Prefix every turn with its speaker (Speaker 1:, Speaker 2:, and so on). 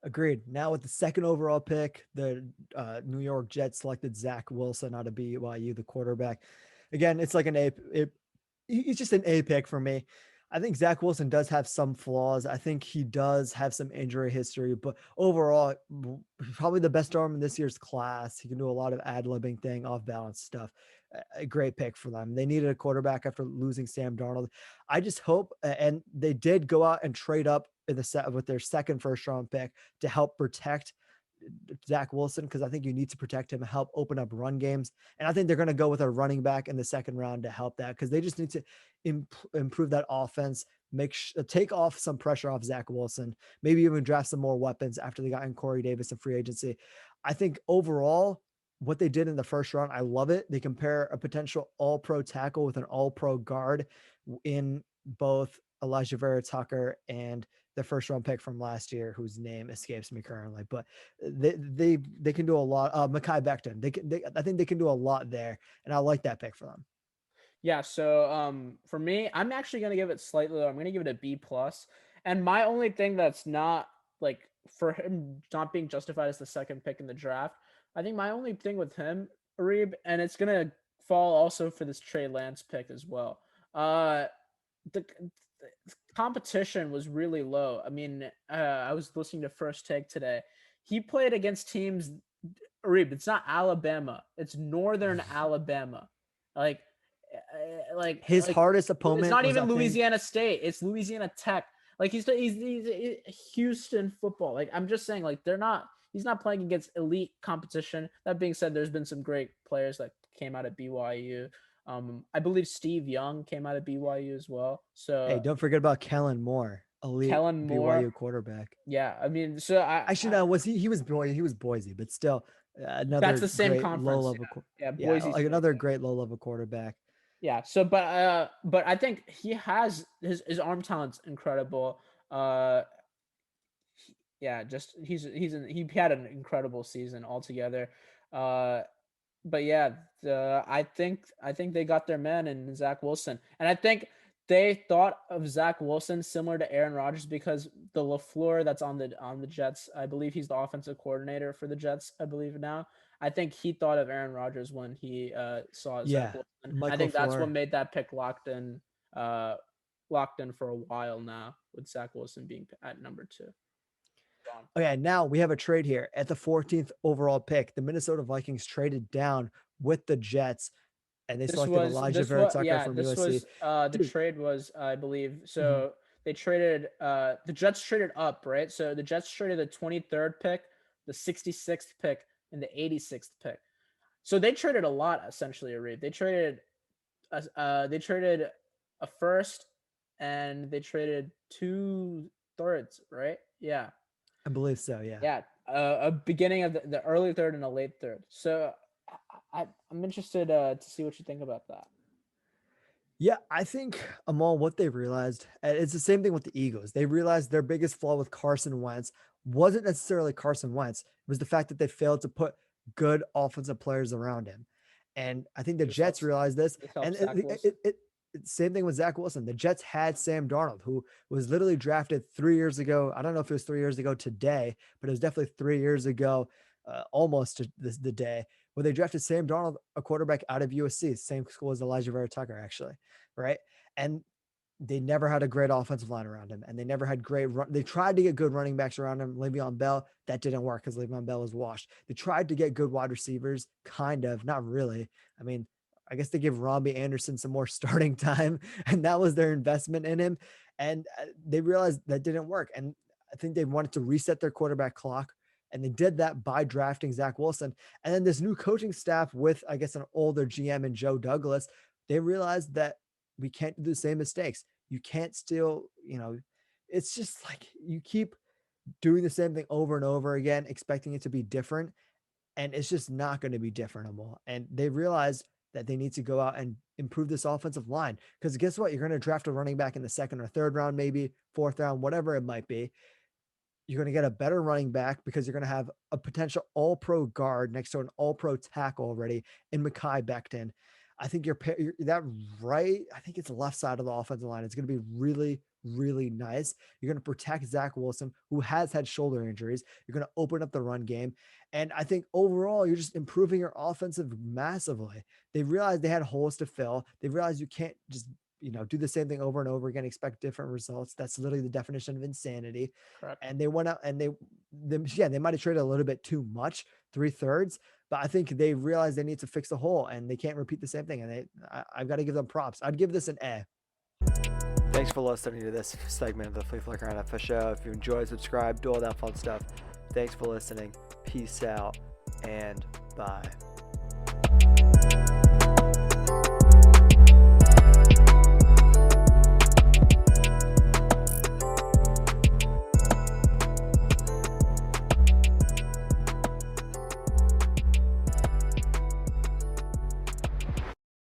Speaker 1: Agreed. Now with the second overall pick, the New York Jets selected Zach Wilson out of BYU, the quarterback. Again, it's like an A. He's just an A pick for me. I think Zach Wilson does have some flaws. I think he does have some injury history, but overall, probably the best arm in this year's class. He can do a lot of ad-libbing thing, off-balance stuff. A great pick for them. They needed a quarterback after losing Sam Darnold. I just hope, and they did go out and trade up in the set with their second first round pick to help protect Zach Wilson, because I think you need to protect him, help open up run games. And I think they're going to go with a running back in the second round to help that, because they just need to improve that offense, take off some pressure off Zach Wilson, maybe even draft some more weapons after they got in Corey Davis in free agency. I think overall, what they did in the first round, I love it. They compare a potential all-pro tackle with an all-pro guard in both Alijah Vera-Tucker and the first round pick from last year, whose name escapes me currently, but they can do a lot. Mekhi Becton, I think they can do a lot there, and I like that pick for them.
Speaker 2: Yeah, so for me, I'm actually gonna give it slightly lower. I'm gonna give it a B plus. And my only thing that's not like for him not being justified as the second pick in the draft, I think my only thing with him, Arib, and it's gonna fall also for this Trey Lance pick as well. The competition was really low. I mean, I was listening to First Take today. He played against teams. Arib, it's not Alabama. It's Northern Alabama. Like
Speaker 1: His
Speaker 2: like
Speaker 1: hardest
Speaker 2: it's
Speaker 1: opponent
Speaker 2: not
Speaker 1: was, I
Speaker 2: even
Speaker 1: think,
Speaker 2: Louisiana State. It's Louisiana Tech. Like he's Houston football. Like I'm just saying, like they're not. He's not playing against elite competition. That being said, there's been some great players that came out of BYU. I believe Steve Young came out of BYU as well.
Speaker 1: hey,
Speaker 2: So
Speaker 1: don't forget about Kellen Moore, elite
Speaker 2: Kellen Moore,
Speaker 1: BYU quarterback.
Speaker 2: yeah. I mean, so
Speaker 1: Actually, no, was he was
Speaker 2: I
Speaker 1: Boise, but still
Speaker 2: that's
Speaker 1: another
Speaker 2: the same
Speaker 1: great low
Speaker 2: conference.
Speaker 1: level,
Speaker 2: Yeah, yeah.
Speaker 1: yeah,
Speaker 2: Boise
Speaker 1: like
Speaker 2: State.
Speaker 1: another great low level quarterback.
Speaker 2: Yeah. So, but I think he has his arm talent's incredible. Uh, yeah, just he had an incredible season altogether. Uh, but yeah, I think they got their man in Zach Wilson, and I think they thought of Zach Wilson similar to Aaron Rodgers because the LaFleur that's on the Jets, I believe he's the offensive coordinator for the Jets, I believe now. I think he thought of Aaron Rodgers when he saw Zach
Speaker 1: Yeah,
Speaker 2: Wilson. I
Speaker 1: Mike
Speaker 2: think that's what
Speaker 1: LaFleur.
Speaker 2: made that pick uh, locked in for a while now, with Zach Wilson being at number two. Gone.
Speaker 1: Okay, now we have a trade here at the 14th overall pick. The Minnesota Vikings traded down with the Jets, and they selected Alijah Vera-Tucker from
Speaker 2: This
Speaker 1: USC.
Speaker 2: was the
Speaker 1: Dude,
Speaker 2: trade was, I believe,
Speaker 1: mhm.
Speaker 2: so they traded the Jets traded up, right? So the Jets traded the 23rd pick, the 66th pick, and the 86th pick. So they traded a lot essentially, Reed. They traded a first, and they traded two thirds, right? Yeah.
Speaker 1: I believe so. Yeah.
Speaker 2: Yeah, a beginning of the early third and a late third. So I'm interested to see what you think about that.
Speaker 1: Yeah, I think Amal, what they realized, and it's the same thing with the Eagles. They realized their biggest flaw with Carson Wentz wasn't necessarily Carson Wentz. It was the fact that they failed to put good offensive players around him. And I think the
Speaker 2: This
Speaker 1: Jets
Speaker 2: helps.
Speaker 1: realized this.
Speaker 2: This
Speaker 1: And
Speaker 2: helps Zach Wilson.
Speaker 1: same thing with Zach Wilson. The Jets had Sam Darnold, who was literally drafted 3 years ago. I don't know if it was 3 years ago today, but it was definitely 3 years ago, almost to the day where they drafted Sam Darnold, a quarterback out of USC, same school as Alijah Vera-Tucker, actually, right? And they never had a great offensive line around him, and they never had great run. They tried to get good running backs around him. Le'Veon Bell, that didn't work because Le'Veon Bell was washed. They tried to get good wide receivers, kind of, not really. I mean, I guess they give Robbie Anderson some more starting time, and that was their investment in him. And they realized that didn't work. And I think they wanted to reset their quarterback clock, and they did that by drafting Zach Wilson. And then this new coaching staff with, I guess, an older GM and Joe Douglas, they realized that we can't do the same mistakes. You can't still, it's just like you keep doing the same thing over and over again, expecting it to be different. And it's just not going to be different anymore. And they realize that they need to go out and improve this offensive line. Because guess what? You're going to draft a running back in the second or third round, maybe fourth round, whatever it might be. You're going to get a better running back because you're going to have a potential all pro guard next to an all pro tackle already in Mekhi Becton. I think you're that right. I think it's the left side of the offensive line. It's going to be really, really nice. You're going to protect Zach Wilson, who has had shoulder injuries. You're going to open up the run game. And I think overall, you're just improving your offensive massively. They realized they had holes to fill. They realized you can't just do the same thing over and over again, expect different results. That's literally the definition of insanity.
Speaker 2: Correct.
Speaker 1: And they went out and they might have traded a little bit too much, 3/3, but I think they realized they need to fix the hole and they can't repeat the same thing. And I've got to give them props. I'd give this an A. Thanks for listening to this segment of the Flea Flicker NFL Show. If you enjoy, subscribe, do all that fun stuff. Thanks for listening. Peace out and bye.